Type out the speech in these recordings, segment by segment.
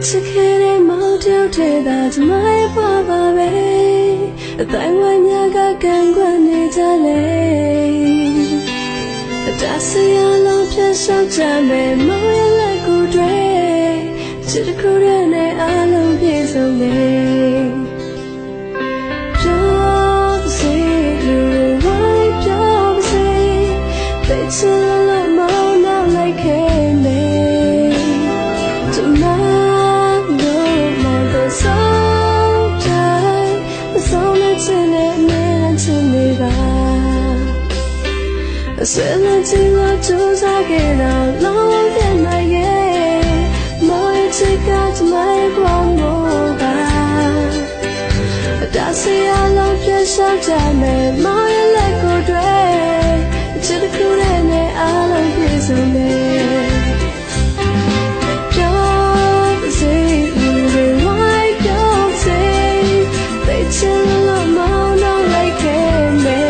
ချစ်ခဲ့တဲ့မောင်တယောက်ထဲသာကျမရဲ့ဘဝပါပဲအတိုင်းဝိုင်းများကကံကွက်နေကြလေအတဆရာလုံးဖြတ်လျှောက်ကြမယ်မောင်ရဲ့လက်ကိုတွေချစ်တစ်ခုတည်းနဲ့အားလုံးပြည့်စုံနေပြောပါစေလူတွေဝိုင်းပြောပါစေသိချင်လို့မောင်နောက်လိုက်ခဲ့နေဆွေးနွေးချင်လို့ကြိုးစားခဲ့တော့လုံးဝပြတ်နိုင်ရဲ့မောင်ရဲ့ချစ်ကကျမရဲ့ဘဝကအတဆရာလုံးပြတ်ရှောက်ကြမယ်မောင်ရဲ့လက်ကိုတွေချစ်တစ်ခုတည်းနဲ့အားလုံးပြည့်စုံနေပြောပါစေလူတွေဝိုင်းပြောပါစေသိချင်လို့မောင်နောက်လိုက်ခဲ့မယ်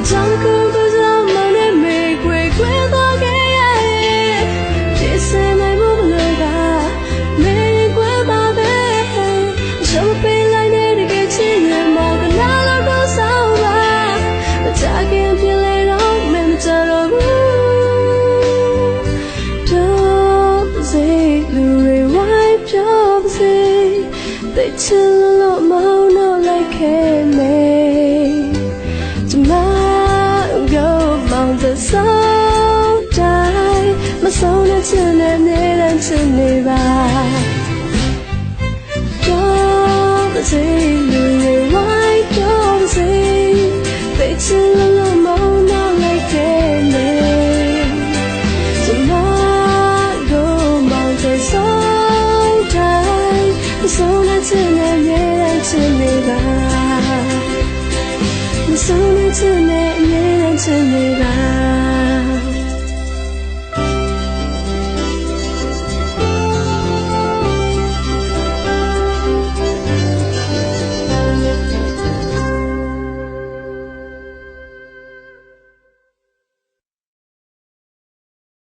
Don't go cause I'm on it make way quit again Jason I move loga make way baby show me like it to get you more than all go so but I can't feel it all mental don't say Louis wipe job say they chill a lot more no like me the soul die my soul is in and to me by don't say you why don't say they chill alone more like me tomorrow mount the soul die my soul is in and to me by my soul is in and to me